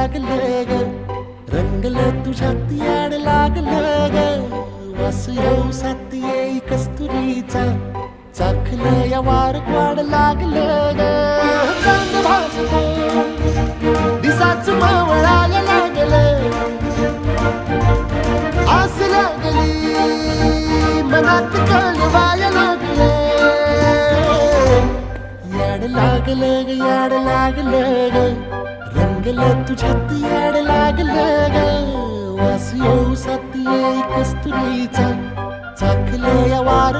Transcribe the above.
लागलं ग, रंगलं तुझ्यात याड लागलं ग. वास येऊ साथ येई कस्तुरीचा, चाखलं या वार वाढ लागलं ग. चांद भासलं दिसाच मावळायला लागलं, आस लागली मनात कळवायला लागलं. याड लागलं ग, याड लागलं ग, रंगलं तुझ्यात याड लागलं ग. वास येऊ साथ येई कस्तुरीचा, चाखलं या वार